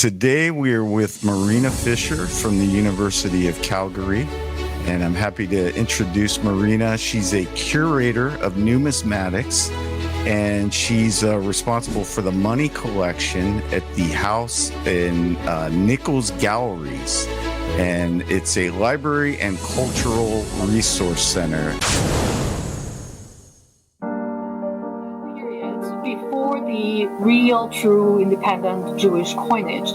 Today we are with Marina Fischer from the University of Calgary, and I'm happy to introduce Marina. She's a curator of numismatics, and she's responsible for the money collection at the house in Nichols Galleries, and it's a library and cultural resource center. Before the real, true, independent Jewish coinage,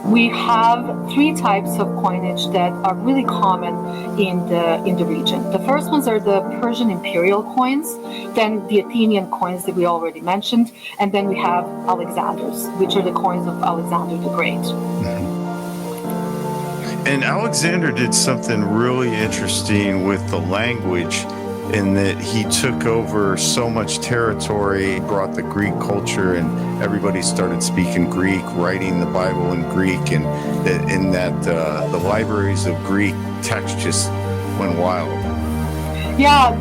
we have three types of coinage that are really common in the region. The first ones are the Persian Imperial coins, then the Athenian coins that we already mentioned, and then we have Alexander's, which are the coins of Alexander the Great. And Alexander did something really interesting with the language, in that he took over so much territory, brought the Greek culture, and everybody started speaking Greek, writing the Bible in Greek, and the libraries of Greek text just went wild. Yeah,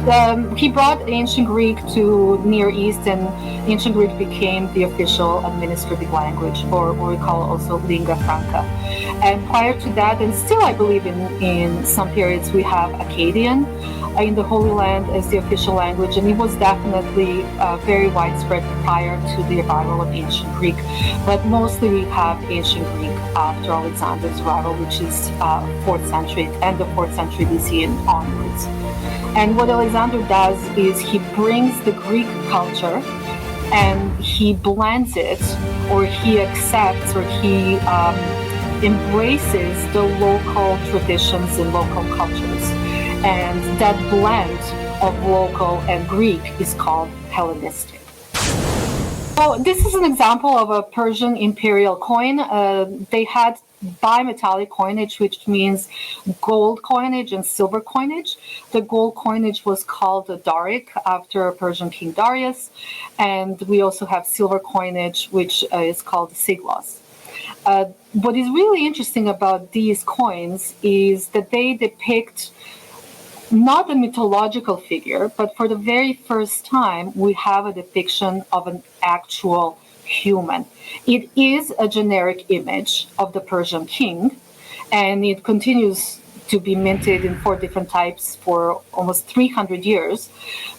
he brought ancient Greek to Near East, and ancient Greek became the official administrative language, or what we call also lingua franca. And prior to that, and still I believe in some periods, we have Akkadian in the Holy Land as the official language, and it was definitely very widespread prior to the arrival of ancient Greek. But mostly we have ancient Greek after Alexander's arrival, which is 4th century, end of 4th century BC and onwards. And what Alexander does is he brings the Greek culture and he blends it, or he accepts, or he embraces the local traditions and local cultures. And that blend of local and Greek is called Hellenistic. So this is an example of a Persian imperial coin. They had bimetallic coinage, which means gold coinage and silver coinage. The gold coinage was called a Daric after Persian King Darius. And we also have silver coinage, which is called siglos. What is really interesting about these coins is that they depict not a mythological figure, but for the very first time, we have a depiction of an actual human. It is a generic image of the Persian king, and it continues to be minted in 4 different types for almost 300 years.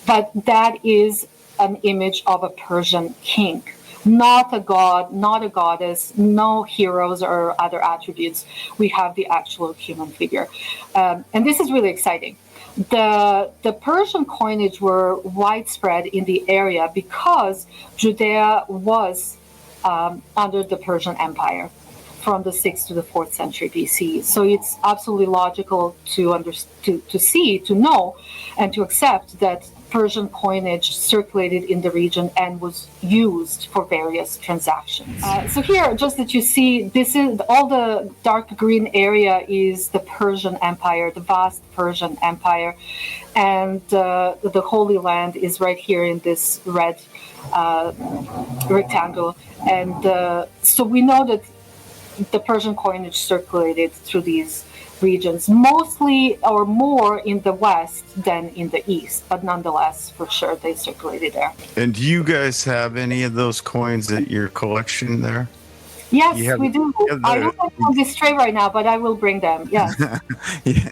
But that is an image of a Persian king, not a god, not a goddess, no heroes or other attributes. We have the actual human figure. And this is really exciting. The Persian coinage were widespread in the area because Judea was under the Persian Empire from the 6th to the 4th century BC. So it's absolutely logical to know, and to accept that Persian coinage circulated in the region and was used for various transactions. So here, just that you see, this is all the dark green area is the Persian Empire, the vast Persian Empire, and the Holy Land is right here in this red rectangle. And so we know that the Persian coinage circulated through these regions, mostly or more in the west than in the east, but nonetheless, for sure, they circulated there. And do you guys have any of those coins at your collection there? Yes, we do. I don't have on this tray right now, but I will bring them. Yes. Yeah.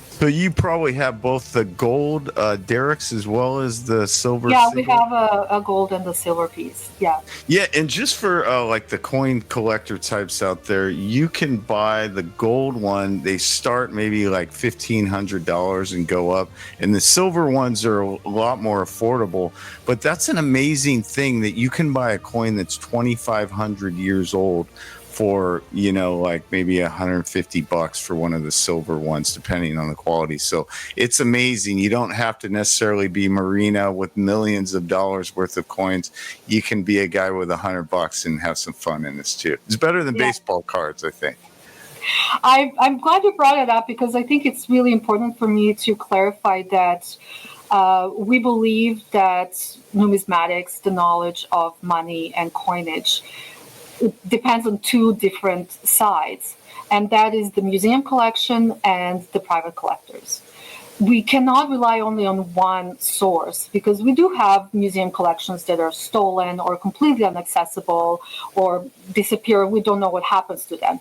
So you probably have both the gold derricks as well as the silver. Yeah, we have a gold and the silver piece. Yeah. Yeah, and just for like the coin collector types out there, you can buy the gold one. They start maybe like $1,500 and go up, and the silver ones are a lot more affordable. But that's an amazing thing that you can buy a coin that's 2,500 years old for, like maybe $150 for one of the silver ones, depending on the quality. So it's amazing. You don't have to necessarily be Marina with millions of dollars worth of coins. You can be a guy with $100 and have some fun in this too. It's better than baseball cards, I think. I'm glad you brought it up, because I think it's really important for me to clarify that we believe that numismatics, the knowledge of money and coinage, it depends on 2 different sides, and that is the museum collection and the private collectors. we cannot rely only on one source, because we do have museum collections that are stolen or completely inaccessible or disappear. We don't know what happens to them.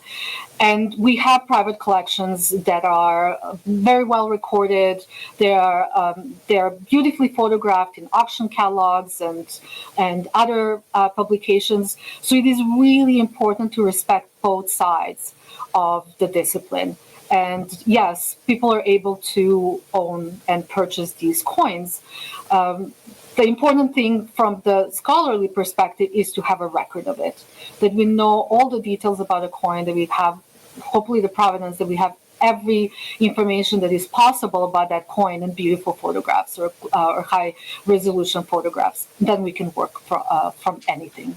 And we have private collections that are very well recorded. They're beautifully photographed in auction catalogs and other publications. So it is really important to respect both sides of the discipline. And yes, people are able to own and purchase these coins. The important thing from the scholarly perspective is to have a record of it, that we know all the details about a coin, that we have hopefully the provenance, that we have every information that is possible about that coin in beautiful photographs or high resolution photographs. Then we can work from anything.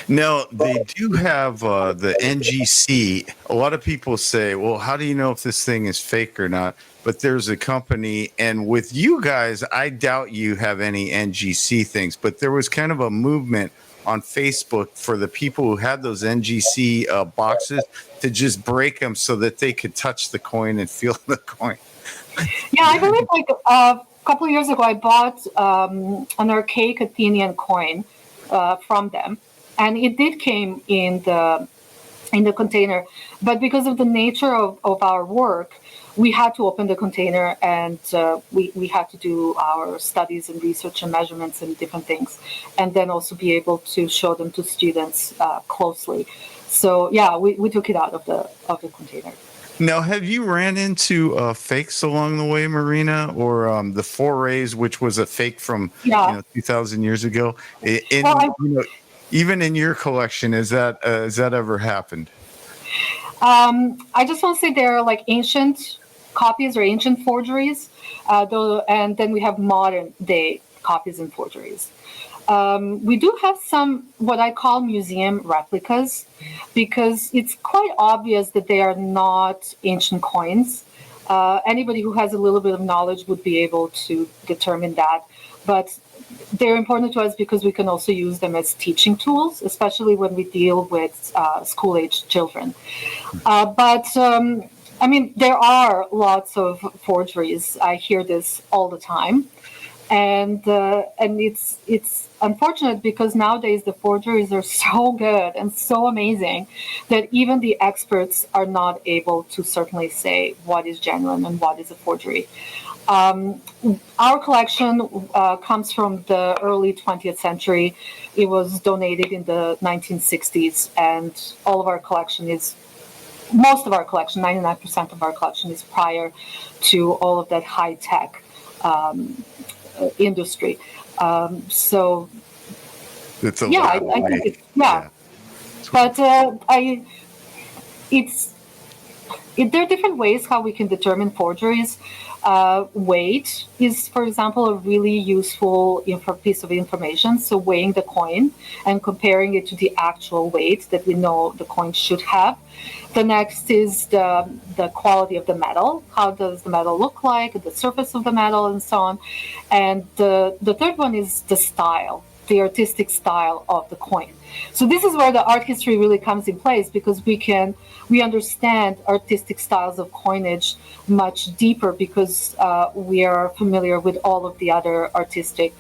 Now, they do have the NGC. A lot of people say, well, how do you know if this thing is fake or not? But there's a company, and with you guys, I doubt you have any NGC things, but there was kind of a movement on Facebook for the people who had those NGC boxes to just break them so that they could touch the coin and feel the coin. Yeah, I believe like a couple of years ago, I bought an archaic Athenian coin from them. And it did came in the container, but because of the nature of our work, we had to open the container, and we had to do our studies and research and measurements and different things, and then also be able to show them to students closely. So yeah, we took it out of the container. Now, have you ran into fakes along the way, Marina, or the Forays, which was a fake from 2,000 years ago? Even in your collection, has that ever happened? I just want to say they're like ancient copies or ancient forgeries, and then we have modern day copies and forgeries. We do have some what I call museum replicas, because it's quite obvious that they are not ancient coins. Anybody who has a little bit of knowledge would be able to determine that. But they're important to us because we can also use them as teaching tools, especially when we deal with school-aged children. I mean, there are lots of forgeries. I hear this all the time, and it's unfortunate because nowadays the forgeries are so good and so amazing that even the experts are not able to certainly say what is genuine and what is a forgery. Our collection comes from the early 20th century. It was donated in the 1960s, and all of our collection is, most of our collection, 99% of our collection is prior to all of that high-tech industry. So, it's a I think it's, but there are different ways how we can determine forgeries. Weight is, for example, a really useful piece of information. So weighing the coin and comparing it to the actual weight that we know the coin should have. The next is the quality of the metal. How does the metal look like, the surface of the metal, and so on. And the third one is the style, the artistic style of the coin. So this is where the art history really comes in place, because we understand artistic styles of coinage much deeper because we are familiar with all of the other artistic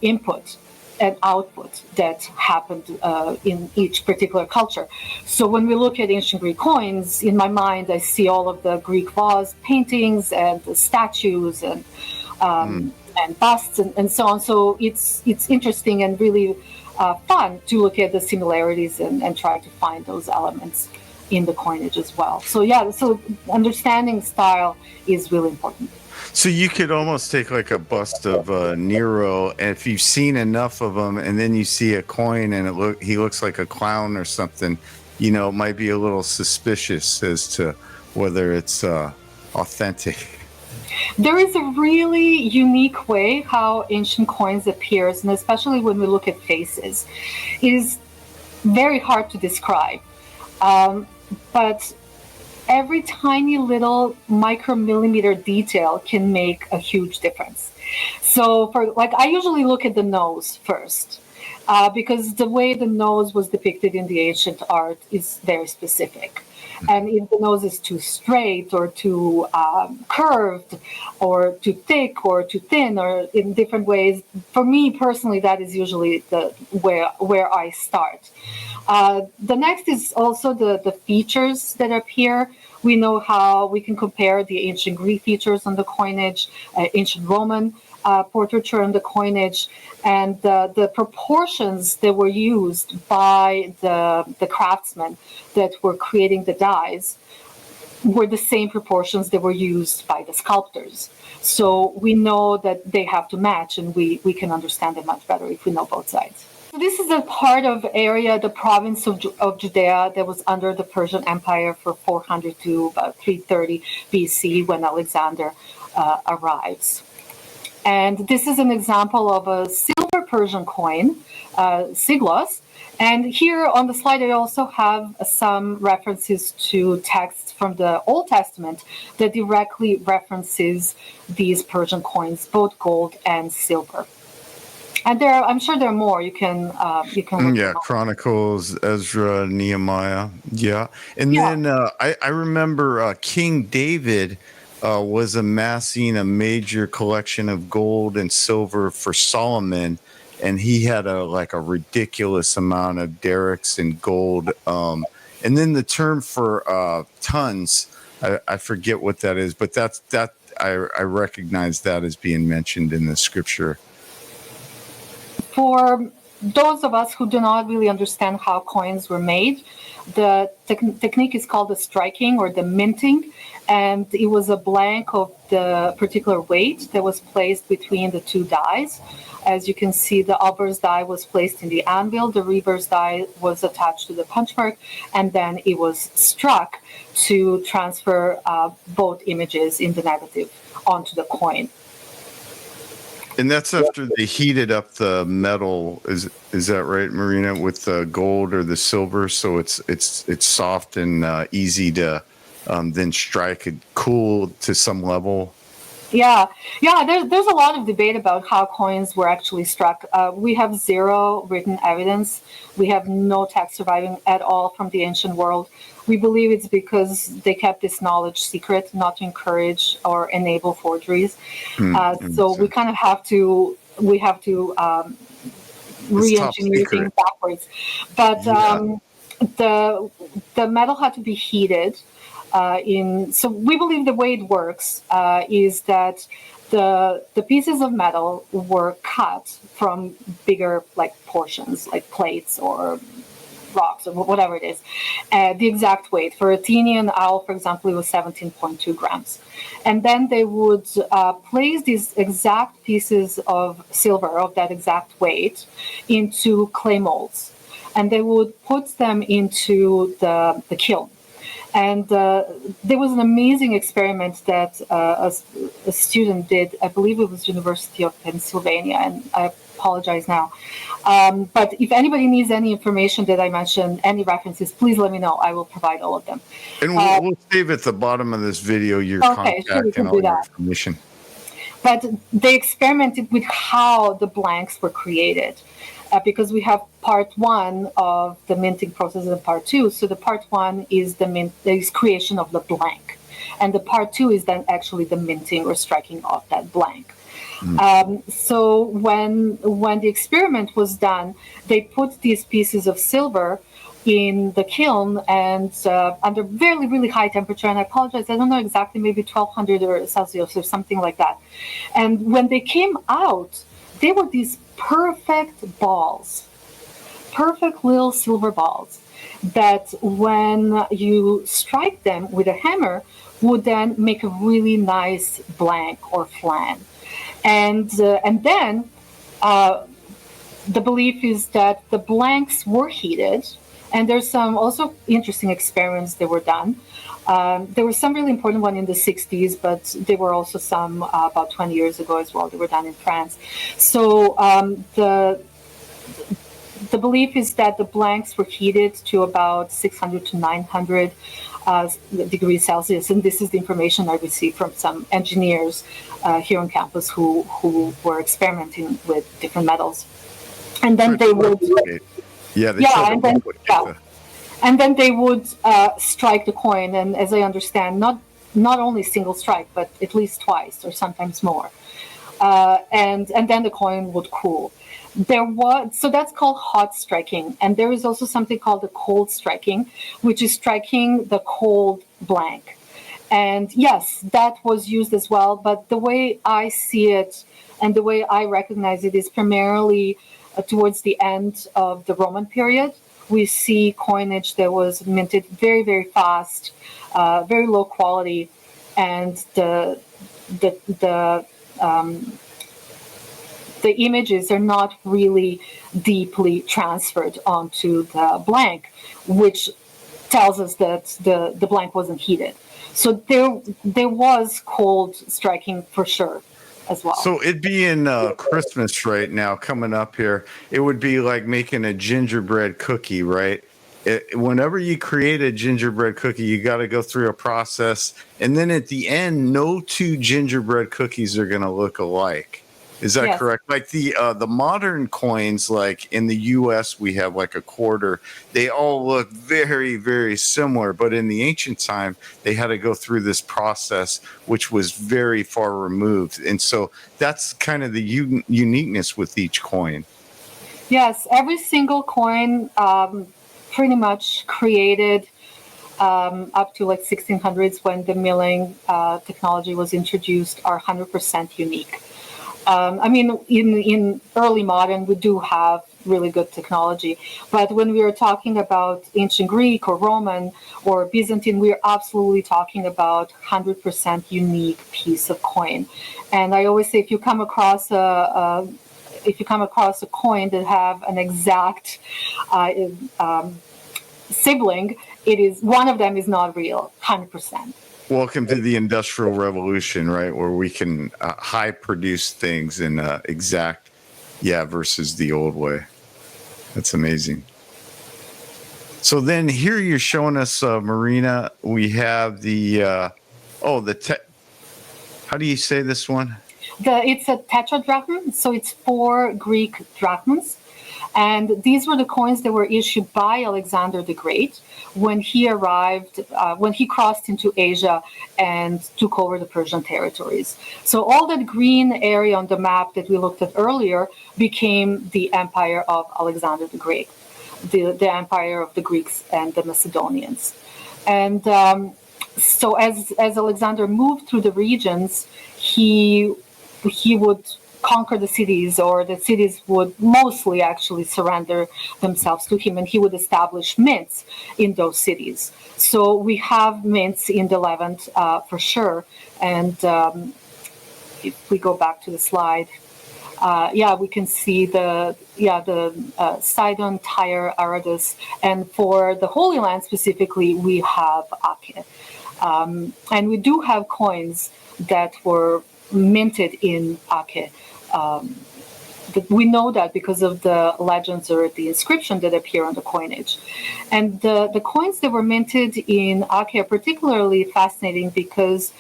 input and output that happened in each particular culture. So when we look at ancient Greek coins, in my mind, I see all of the Greek vase paintings and the statues and busts and so on. So it's interesting and really fun to look at the similarities and try to find those elements in the coinage as well. So so understanding style is really important. So you could almost take like a bust of Nero, and if you've seen enough of them, and then you see a coin and he looks like a clown or something, it might be a little suspicious as to whether it's authentic. There is a really unique way how ancient coins appears, and especially when we look at faces. It is very hard to describe, but every tiny little micromillimeter detail can make a huge difference. So I usually look at the nose first. because the way the nose was depicted in the ancient art is very specific. And if the nose is too straight or too curved or too thick or too thin or in different ways, for me personally, that is usually where I start. The next is also the features that appear. We know how we can compare the ancient Greek features on the coinage, ancient Roman portraiture on the coinage, and the proportions that were used by the craftsmen that were creating the dies were the same proportions that were used by the sculptors. So we know that they have to match, and we can understand them much better if we know both sides. So this is a part of area, the province of Judea, that was under the Persian Empire for 400 to about 330 BC when Alexander arrives. And this is an example of a silver Persian coin, siglos. And here on the slide, I also have some references to texts from the Old Testament that directly references these Persian coins, both gold and silver. And I'm sure there are more. You can look them up. Chronicles, Ezra, Nehemiah. Yeah. And then I remember King David was amassing a major collection of gold and silver for Solomon, and he had a ridiculous amount of derricks and gold. And then the term for tons, I forget what that is, but I recognize that as being mentioned in the scripture. For those of us who do not really understand how coins were made, the technique is called the striking or the minting, and it was a blank of the particular weight that was placed between the two dies. As you can see, the obverse die was placed in the anvil, the reverse die was attached to the punch mark, and then it was struck to transfer both images in the negative onto the coin. And that's after they heated up the metal. Is that right, Marina? With the gold or the silver, so it's soft and easy to then strike it, cool to some level. Yeah. There's a lot of debate about how coins were actually struck. We have zero written evidence. We have no text surviving at all from the ancient world. We believe it's because they kept this knowledge secret, not to encourage or enable forgeries. So we kind of have to re-engineer things backwards. But the metal had to be heated. So we believe the way it works is that the pieces of metal were cut from bigger portions, like plates or rocks or whatever it is, the exact weight. For a Athenian owl, for example, it was 17.2 grams. And then they would place these exact pieces of silver of that exact weight into clay molds. And they would put them into the kiln. And there was an amazing experiment that a student did. I believe it was University of Pennsylvania, and I apologize now. But if anybody needs any information that I mentioned, any references, please let me know. I will provide all of them. And we'll save at the bottom of this video your contact and all your information. But they experimented with how the blanks were created. Because we have part one of the minting process and part two. So the part one is the creation of the blank. And the part two is then actually the minting or striking of that blank. So when the experiment was done, they put these pieces of silver in the kiln and under really, really high temperature. And I apologize, I don't know exactly, maybe 1200 or Celsius or something like that. And when they came out, they were these perfect balls, perfect little silver balls that when you strike them with a hammer would then make a really nice blank or flan. And then the belief is that the blanks were heated, and there's some also interesting experiments that were done. There was some really important one in the 60s, but there were also some about 20 years ago as well that were done in France. So the belief is that the blanks were heated to about 600 to 900 degrees Celsius, and this is the information I received from some engineers here on campus who were experimenting with different metals. and then they would, yeah, they try to replicate the. and then they would strike the coin, and as I understand, not only single strike, but at least twice or sometimes more, and then the coin would cool. So that's called hot striking, and there is also something called the cold striking, which is striking the cold blank. And yes, that was used as well, but the way I see it and the way I recognize it is primarily towards the end of the Roman period. We see coinage that was minted very, very fast, very low quality, and the images are not really deeply transferred onto the blank, which tells us that the blank wasn't heated. So there was cold striking for sure as well. So it being Christmas right now coming up here, it would be like making a gingerbread cookie, right? Whenever you create a gingerbread cookie, you got to go through a process, and then at the end, no two gingerbread cookies are going to look alike. Is that correct? Like the modern coins, like in the U.S., we have like a quarter. They all look very, very similar. But in the ancient time, they had to go through this process, which was very far removed. And so that's kind of the uniqueness with each coin. Yes, every single coin pretty much created up to like 1600s when the milling technology was introduced are 100% unique. I mean, in early modern, we do have really good technology. But when we are talking about ancient Greek or Roman or Byzantine, we are absolutely talking about 100% unique piece of coin. And I always say, if you come across a coin that have an exact sibling, it is one of them is not real, 100%. Welcome to the Industrial Revolution, right? Where we can high produce things in exact, versus the old way. That's amazing. So then here you're showing us, Marina, we have the, how do you say this one? It's a tetradrachm, so it's 4 Greek drachms. And these were the coins that were issued by Alexander the Great when he arrived, when he crossed into Asia and took over the Persian territories. So all that green area on the map that we looked at earlier became the empire of Alexander the Great, the empire of the Greeks and the Macedonians. And so as Alexander moved through the regions, he would conquer the cities, or the cities would mostly actually surrender themselves to him, and he would establish mints in those cities. So we have mints in the Levant for sure. And if we go back to the slide, we can see the Sidon, Tyre, Aradus, and for the Holy Land specifically, we have Acre. And we do have coins that were minted in Acre. We know that because of the legends or the inscription that appear on the coinage. And the coins that were minted in Acre are particularly fascinating because,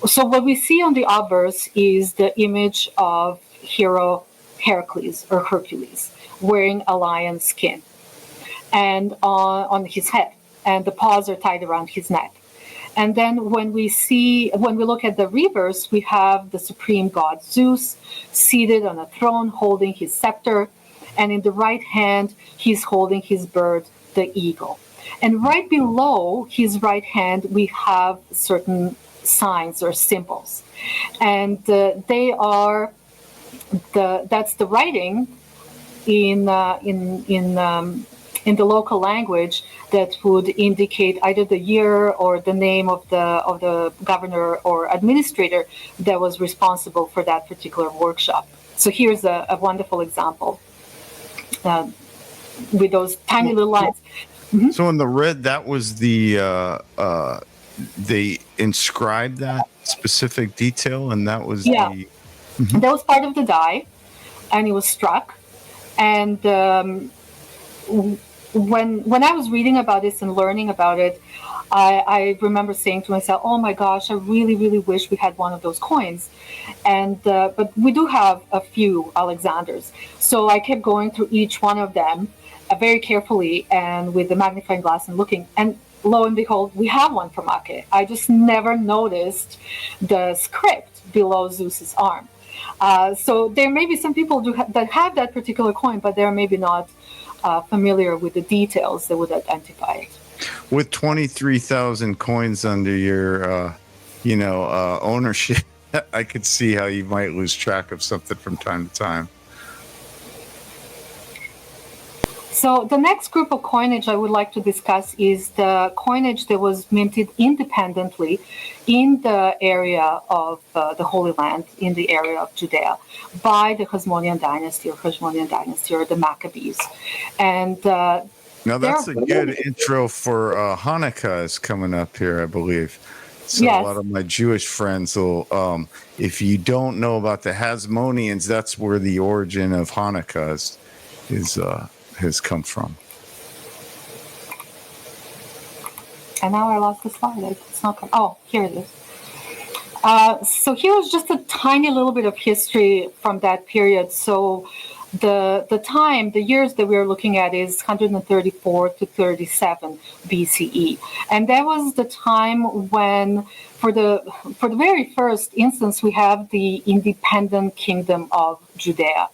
so what we see on the obverse is the image of hero Heracles or Hercules wearing a lion skin and on his head, and the paws are tied around his neck. And then when we look at the reverse, we have the supreme god Zeus seated on a throne holding his scepter, and in the right hand, he's holding his bird, the eagle. And right below his right hand, we have certain signs or symbols. And that's the writing in the local language that would indicate either the year or the name of the governor or administrator that was responsible for that particular workshop. So here's a wonderful example with those tiny little lines. Mm-hmm. So in the red, that was they inscribed that specific detail, and that was that was part of the die, and it was struck, and when I was reading about this and learning about it, I remember saying to myself, "Oh my gosh, I really, really wish we had one of those coins." And but we do have a few Alexanders, so I kept going through each one of them very carefully and with the magnifying glass and looking. And lo and behold, we have one from Mite. I just never noticed the script below Zeus's arm. So there may be some people that have that particular coin, but they're maybe not familiar with the details that would identify it. With 23,000 coins under your, ownership, I could see how you might lose track of something from time to time. So the next group of coinage I would like to discuss is the coinage that was minted independently in the area of the Holy Land, in the area of Judea, by the Hasmonean dynasty or the Maccabees. And now that's a good intro for Hanukkah is coming up here, I believe. So yes. A lot of my Jewish friends will, if you don't know about the Hasmoneans, that's where the origin of Hanukkah has come from. And now I lost the slide. It's not coming. Oh, here it is. So here's just a tiny little bit of history from that period. So the years that we're looking at is 134 to 37 BCE. And that was the time when, for the very first instance, we have the independent kingdom of Judea.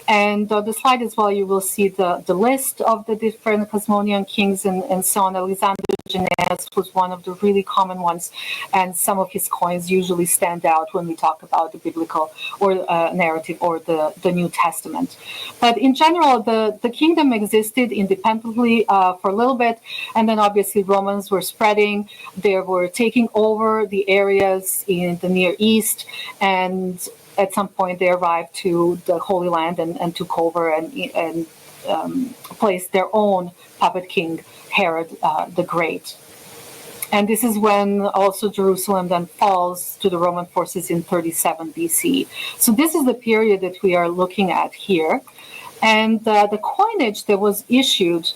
And on the slide as well, you will see the list of the different Hasmonean kings and so on. Alexander Jannaeus was one of the really common ones, and some of his coins usually stand out when we talk about the biblical or narrative or the New Testament. But in general, the kingdom existed independently for a little bit, and then obviously Romans were spreading. They were taking over the areas in the Near East, and at some point they arrived to the Holy Land and took over and placed their own puppet king, Herod the Great. And this is when also Jerusalem then falls to the Roman forces in 37 BC. So this is the period that we are looking at here. And the coinage that was issued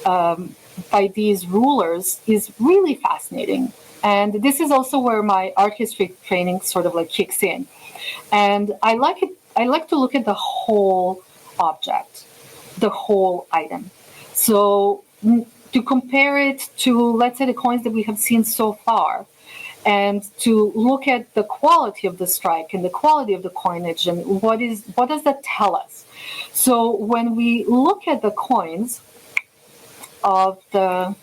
by these rulers is really fascinating. And this is also where my art history training sort of like kicks in. And I like to look at the whole object, the whole item. So to compare it to, let's say, the coins that we have seen so far, and to look at the quality of the strike and the quality of the coinage and what does that tell us? So when we look at the coins of that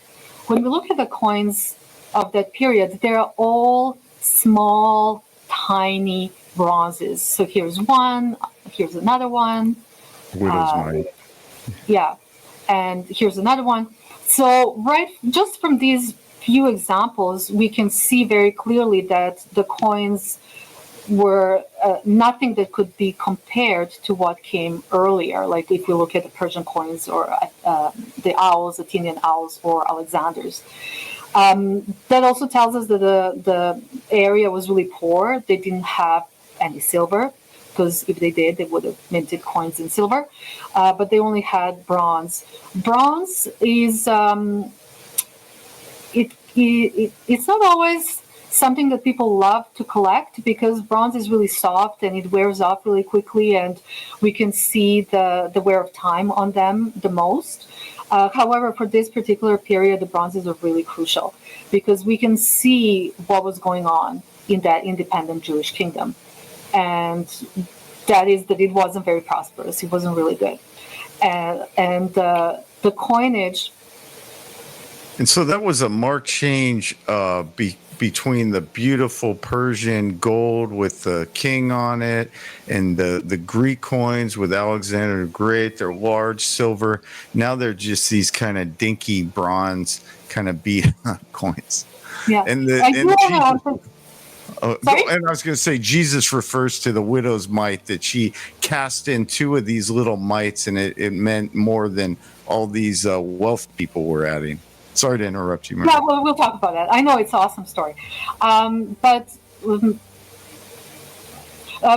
period, they're all small, tiny bronzes. So here's one, here's another one. Widow's Mite. Yeah, and here's another one. So just from these few examples, we can see very clearly that the coins were nothing that could be compared to what came earlier. Like if we look at the Persian coins or the owls, Athenian owls or Alexander's. That also tells us that the area was really poor. They didn't have any silver, because if they did, they would have minted coins in silver. But they only had bronze. Bronze is it's not always something that people love to collect, because bronze is really soft and it wears off really quickly, and we can see the wear of time on them the most. However, for this particular period, the bronzes are really crucial, because we can see what was going on in that independent Jewish kingdom. And that is that it wasn't very prosperous. It wasn't really good. And the coinage. And so that was a marked change between the beautiful Persian gold with the king on it and the Greek coins with Alexander the Great. They're large silver. Now they're just these kind of dinky bronze kind of beat coins. Yeah. And and I was going to say, Jesus refers to the widow's mite, that she cast in two of these little mites, and it meant more than all these wealth people were adding. Sorry to interrupt you, Marina. Yeah, well, we'll talk about that. I know it's an awesome story.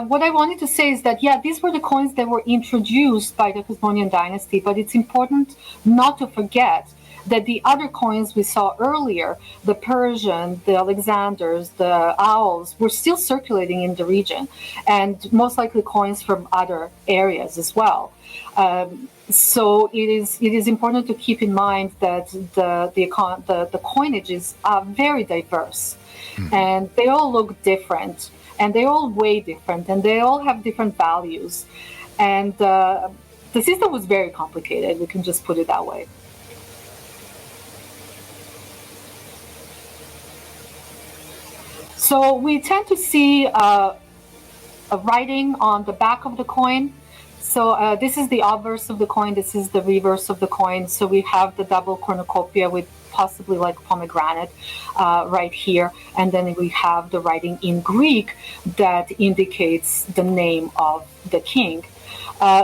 what I wanted to say is that, yeah, these were the coins that were introduced by the Hasmonean dynasty, but it's important not to forget that the other coins we saw earlier, the Persian, the Alexanders, the owls, were still circulating in the region, and most likely coins from other areas as well. So it is important to keep in mind that the coinages are very diverse, and they all look different, and they all weigh different, and they all have different values, and the system was very complicated. We can just put it that way. So we tend to see a writing on the back of the coin. So this is the obverse of the coin. This is the reverse of the coin. So we have the double cornucopia with possibly like pomegranate right here. And then we have the writing in Greek that indicates the name of the king.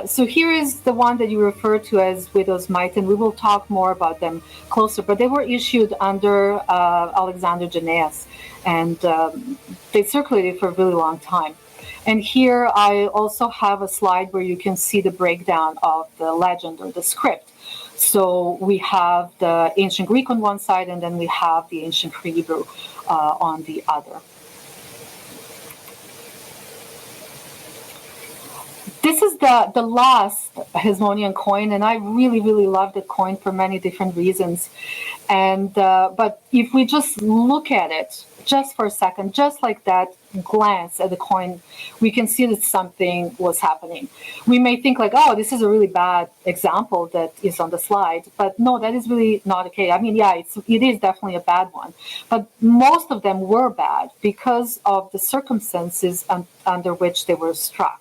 So here is the one that you refer to as widow's mite, and we will talk more about them closer. But they were issued under Alexander Jannaeus, and they circulated for a really long time. And here I also have a slide where you can see the breakdown of the legend or the script. So we have the ancient Greek on one side, and then we have the ancient Hebrew on the other. This is the last Hasmonean coin, and I really, really love the coin for many different reasons. And but if we just look at it just for a second, just like that, glance at the coin, we can see that something was happening. We may think like, oh, this is a really bad example that is on the slide, but no, that is really not okay. I mean, yeah, it is definitely a bad one, but most of them were bad because of the circumstances under which they were struck.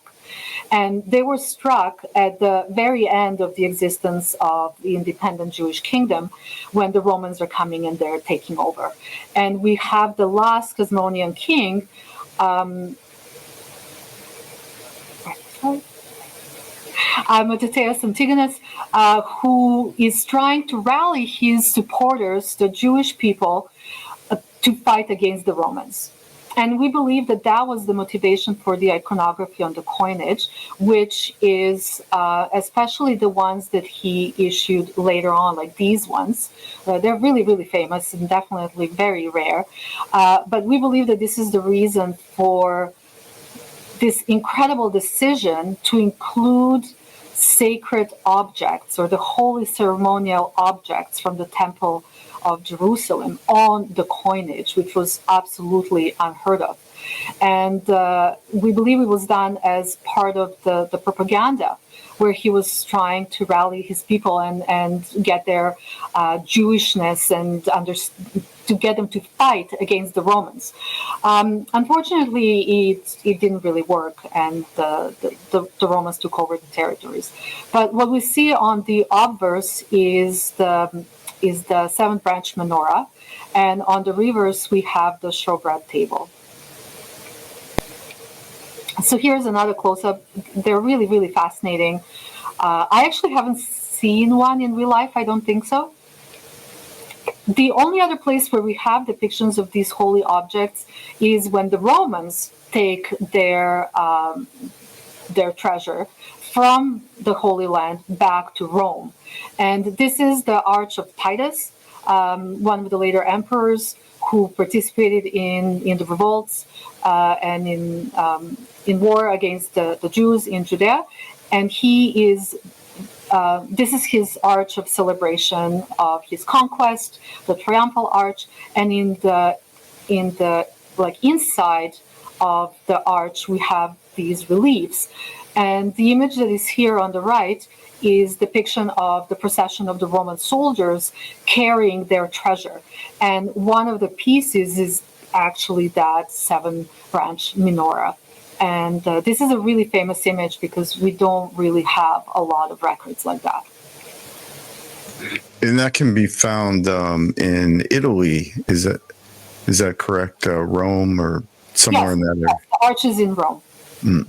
And they were struck at the very end of the existence of the independent Jewish kingdom when the Romans are coming and they're taking over. And we have the last Hasmonean king, Titius Antigonus, who is trying to rally his supporters, the Jewish people, to fight against the Romans. And we believe that that was the motivation for the iconography on the coinage, which is especially the ones that he issued later on, like these ones. They're really, really famous and definitely very rare. But we believe that this is the reason for this incredible decision to include sacred objects or the holy ceremonial objects from the temple of Jerusalem on the coinage, which was absolutely unheard of. And we believe it was done as part of the propaganda, where he was trying to rally his people and get their Jewishness and to get them to fight against the Romans. Unfortunately, it didn't really work, and the Romans took over the territories. But what we see on the obverse is the seventh branch menorah, and on the reverse we have the showbread table. So here's another close-up. They're really, really fascinating. I actually haven't seen one in real life. I don't think so. The only other place where we have depictions of these holy objects is when the Romans take their treasure from the Holy Land back to Rome. And this is the Arch of Titus, one of the later emperors who participated in the revolts and in war against the Jews in Judea. And he is, this is his arch of celebration of his conquest, the triumphal arch. And in the like inside of the arch, we have these reliefs. And the image that is here on the right is depiction of the procession of the Roman soldiers carrying their treasure. And one of the pieces is actually that seven-branch menorah. And this is a really famous image because we don't really have a lot of records like that. And that can be found in Italy. Is that correct? Rome or somewhere in that area? Yes, the arch is in Rome. Mm.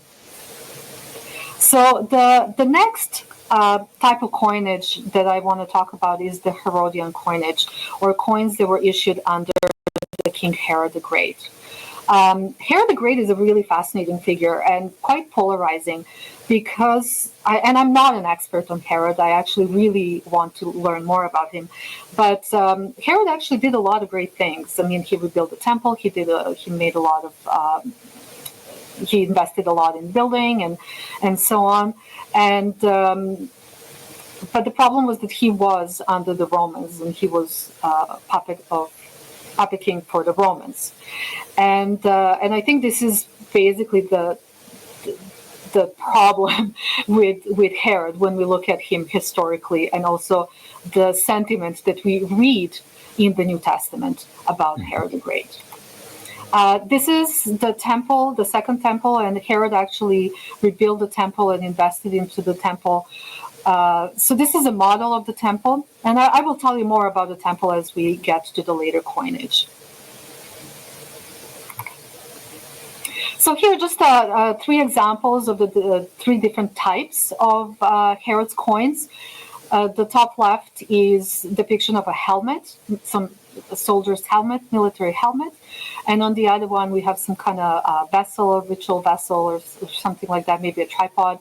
So the next type of coinage that I want to talk about is the Herodian coinage, or coins that were issued under the King Herod the Great. Herod the Great is a really fascinating figure and quite polarizing because, I'm not an expert on Herod. I actually really want to learn more about him. But Herod actually did a lot of great things. I mean, he rebuilt the temple. He made a lot of, he invested a lot in building and so on. And but the problem was that he was under the Romans, and he was puppet king for the Romans, and I think this is basically the problem with Herod when we look at him historically, and also the sentiments that we read in the New Testament about Herod the Great. This is the temple, the second temple, and Herod actually rebuilt the temple and invested into the temple. So this is a model of the temple, and I will tell you more about the temple as we get to the later coinage. So here are just three examples of the three different types of Herod's coins. The top left is depiction of a helmet, a soldier's helmet, military helmet. And on the other one, we have some kind of vessel, ritual vessel, or something like that, maybe a tripod.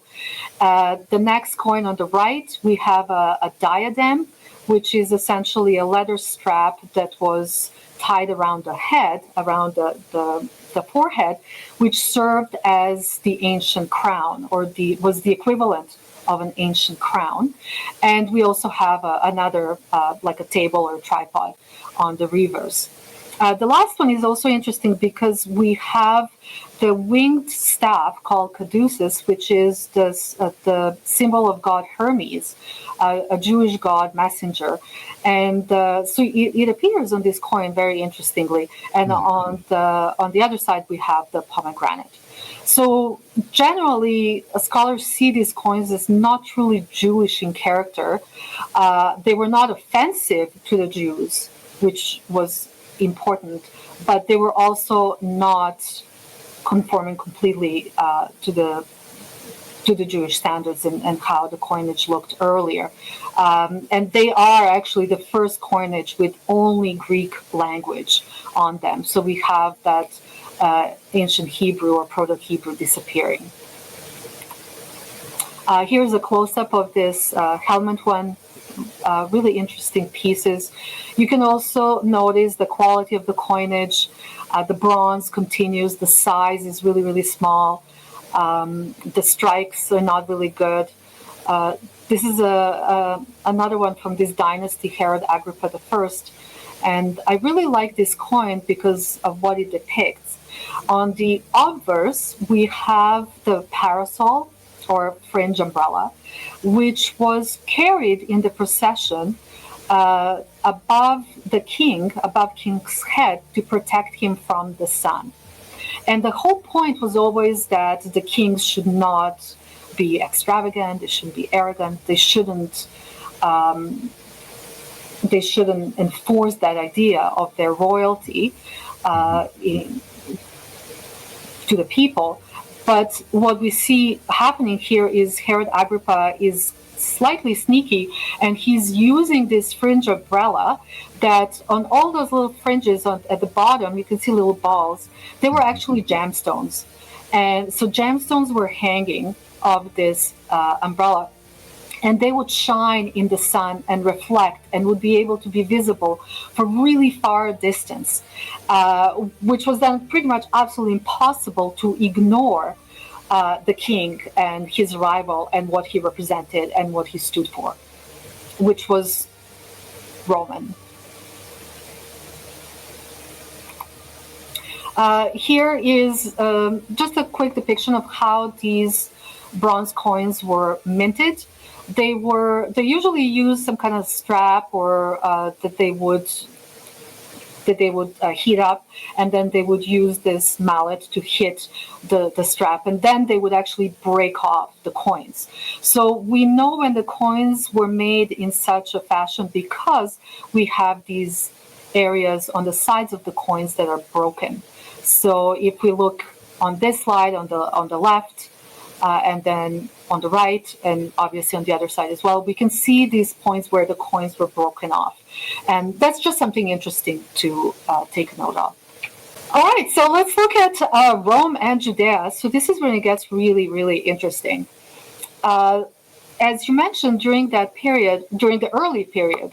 The next coin on the right, we have a diadem, which is essentially a leather strap that was tied around the head, around the forehead, which served as the ancient crown, or was the equivalent of an ancient crown. And we also have another, like a table or a tripod on the reverse. The last one is also interesting because we have the winged staff called caduceus, which is the symbol of god Hermes, a Jewish god messenger. And so it appears on this coin very interestingly. And on the other side, we have the pomegranate. So generally, scholars see these coins as not truly Jewish in character. They were not offensive to the Jews, which was important, but they were also not conforming completely to the Jewish standards and how the coinage looked earlier. And they are actually the first coinage with only Greek language on them. So we have that ancient Hebrew or Proto-Hebrew disappearing. Here's a close-up of this helmet one. Really interesting pieces. You can also notice the quality of the coinage. The bronze continues. The size is really, really small. The strikes are not really good. This is another one from this dynasty, Herod Agrippa I. And I really like this coin because of what it depicts. On the obverse, we have the parasol, or fringe umbrella, which was carried in the procession above king's head to protect him from the sun. And the whole point was always that the kings should not be extravagant, they shouldn't be arrogant, they shouldn't enforce that idea of their royalty to the people. But what we see happening here is Herod Agrippa is slightly sneaky, and he's using this fringe umbrella that on all those little fringes at the bottom, you can see little balls. They were actually gemstones. And so gemstones were hanging of this umbrella, and they would shine in the sun and reflect and would be able to be visible for really far distance, which was then pretty much absolutely impossible to ignore the king and his rival and what he represented and what he stood for, which was Roman. Here is just a quick depiction of how these bronze coins were minted. They usually use some kind of strap or that they would heat up, and then they would use this mallet to hit the strap, and then they would actually break off the coins. So we know when the coins were made in such a fashion because we have these areas on the sides of the coins that are broken. So if we look on this slide on the left, and then on the right, and obviously on the other side as well, we can see these points where the coins were broken off. And that's just something interesting to take note of. All right, so let's look at Rome and Judea. So this is when it gets really, really interesting. As you mentioned, during that period, during the early period,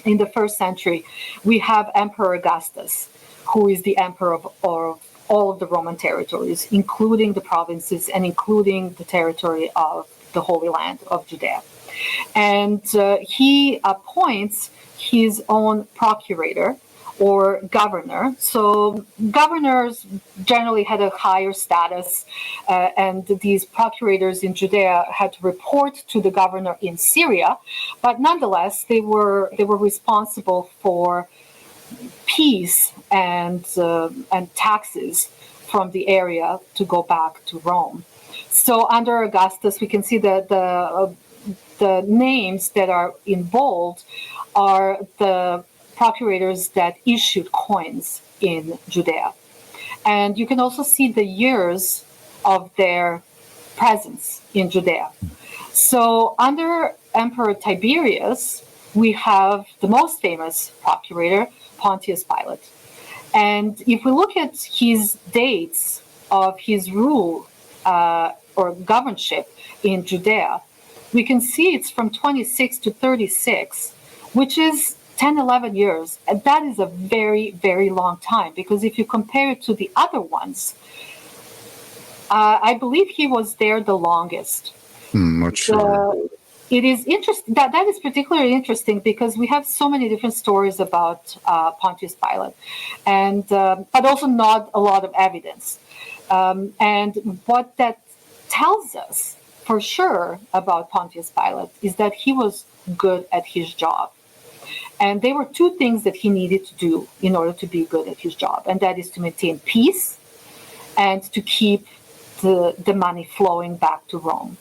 in the first century, we have Emperor Augustus, who is the emperor of all of the Roman territories, including the provinces and including the territory of the Holy Land of Judea. And he appoints his own procurator or governor. So governors generally had a higher status, and these procurators in Judea had to report to the governor in Syria, but nonetheless they were responsible for peace and taxes from the area to go back to Rome. So under Augustus, we can see that the names that are in bold are the procurators that issued coins in Judea. And you can also see the years of their presence in Judea. So under Emperor Tiberius, we have the most famous procurator, Pontius Pilate. And if we look at his dates of his rule or governorship in Judea, we can see it's from 26 to 36, which is 10, 11 years. And that is a very, very long time, because if you compare it to the other ones, I believe he was there the longest. Not sure. It is interesting. That is particularly interesting because we have so many different stories about Pontius Pilate, and but also not a lot of evidence. And what that tells us for sure about Pontius Pilate is that he was good at his job. And there were two things that he needed to do in order to be good at his job, and that is to maintain peace and to keep the money flowing back to Rome.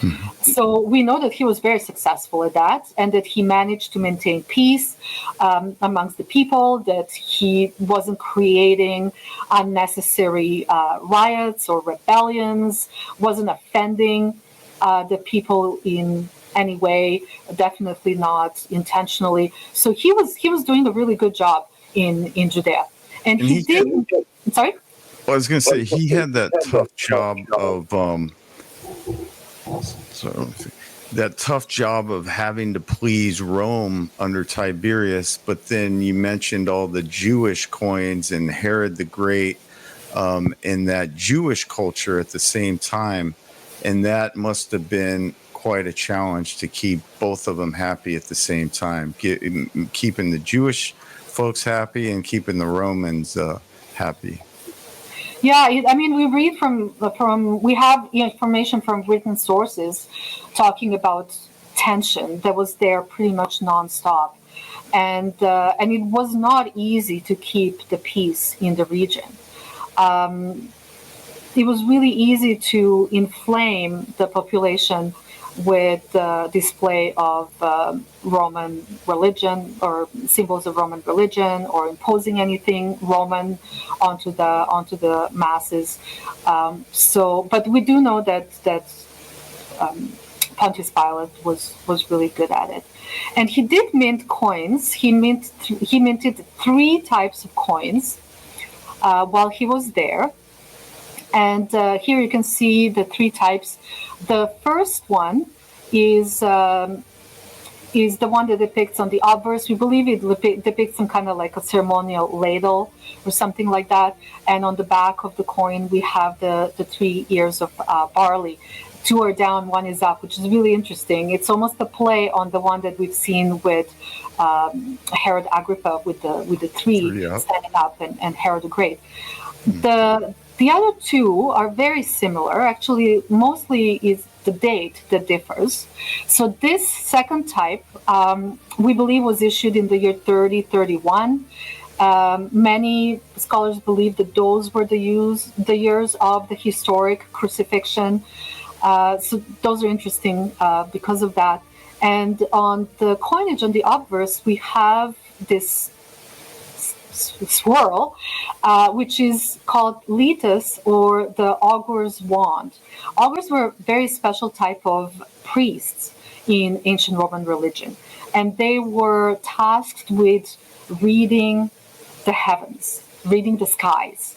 Mm-hmm. So we know that he was very successful at that, and that he managed to maintain peace amongst the people, that he wasn't creating unnecessary riots or rebellions, wasn't offending the people in any way, definitely not intentionally. So he was doing a really good job in Judea. And he did. Sorry? Well, I was going to say, he had that tough job of having to please Rome under Tiberius, but then you mentioned all the Jewish coins and Herod the Great in that Jewish culture at the same time, and that must have been quite a challenge to keep both of them happy at the same time, keeping the Jewish folks happy and keeping the Romans happy. Yeah, I mean, we read we have information from written sources talking about tension that was there pretty much nonstop, and it was not easy to keep the peace in the region. It was really easy to inflame the population with display of Roman religion or symbols of Roman religion, or imposing anything Roman onto the masses. But we do know that Pontius Pilate was really good at it, and he did mint coins. He minted 3 types of coins while he was there. And here you can see the 3 types. The first one is the one that depicts on the obverse. We believe it depicts some kind of like a ceremonial ladle or something like that. And on the back of the coin, we have the 3 ears of barley. 2 are down, 1 is up, which is really interesting. It's almost a play on the one that we've seen with Herod Agrippa with the 3 standing up and Herod the Great. The other 2 are very similar. Actually, mostly is the date that differs. So this second type, we believe, was issued in the year 3031. Many scholars believe that those were the years of the historic crucifixion. So those are interesting because of that. And on the coinage, on the obverse, we have this swirl, which is called litus, or the augur's wand. Augurs were a very special type of priests in ancient Roman religion, and they were tasked with reading the heavens, reading the skies.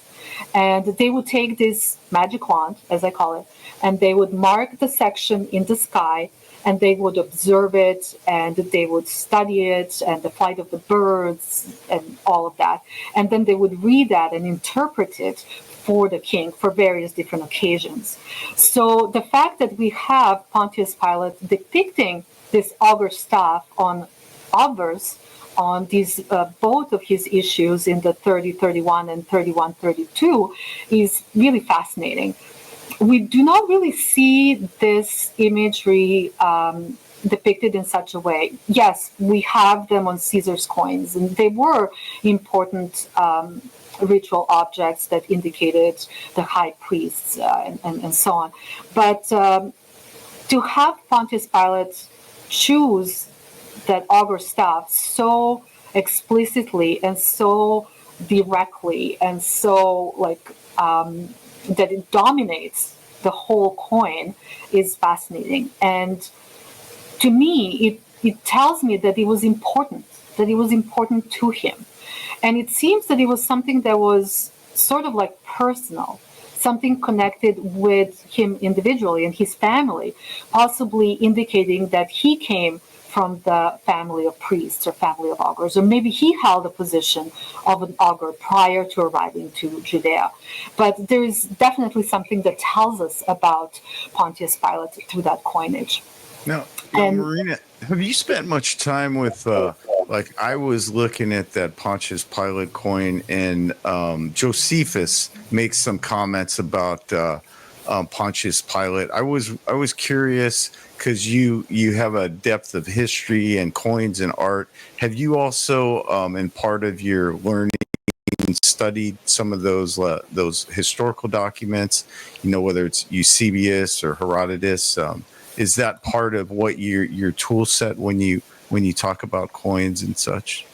And they would take this magic wand, as I call it, and they would mark the section in the sky, and they would observe it, and they would study it, and the flight of the birds, and all of that. And then they would read that and interpret it for the king for various different occasions. So the fact that we have Pontius Pilate depicting this augur staff on obverse on these both of his issues in the 3031 and 3132 is really fascinating. We do not really see this imagery depicted in such a way. Yes, we have them on Caesar's coins, and they were important ritual objects that indicated the high priests and so on. But to have Pontius Pilate choose that augur staff so explicitly and so directly and so that it dominates the whole coin is fascinating. And to me, it tells me that it was important to him. And it seems that it was something that was sort of like personal, something connected with him individually and his family, possibly indicating that he came from the family of priests or family of augurs, or maybe he held a position of an augur prior to arriving to Judea. But there is definitely something that tells us about Pontius Pilate through that coinage. Now, Marina, have you spent much time with, I was looking at that Pontius Pilate coin, and Josephus makes some comments about Pontius Pilate. I was curious, because you have a depth of history and coins and art. Have you also, in part of your learning, studied some of those historical documents? Whether it's Eusebius or Herodotus. Is that part of what your tool set when you talk about coins and such?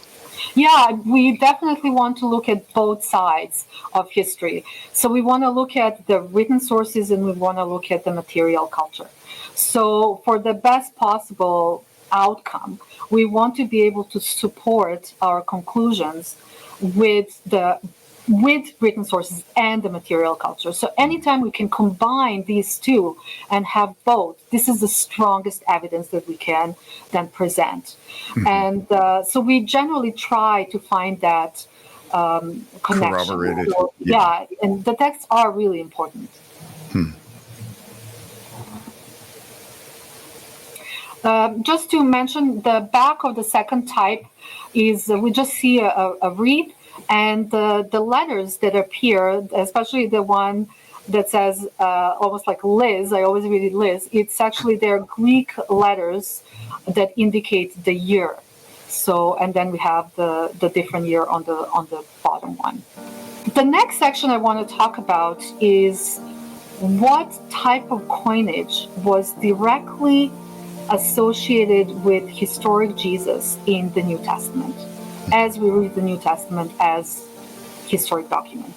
Yeah, we definitely want to look at both sides of history. So we want to look at the written sources, and we want to look at the material culture. So for the best possible outcome, we want to be able to support our conclusions with written sources and the material culture. So anytime we can combine these two and have both, this is the strongest evidence that we can then present. Mm-hmm. And so we generally try to find that connection. Corroborated. Yeah, and the texts are really important. Just to mention, the back of the second type is we just see a reed, and the letters that appear, especially the one that says almost like Liz, I always read it Liz, it's actually their Greek letters that indicate the year. So, and then we have the different year on the bottom one. The next section I want to talk about is what type of coinage was directly associated with historic Jesus in the New Testament, as we read the New Testament as historic document.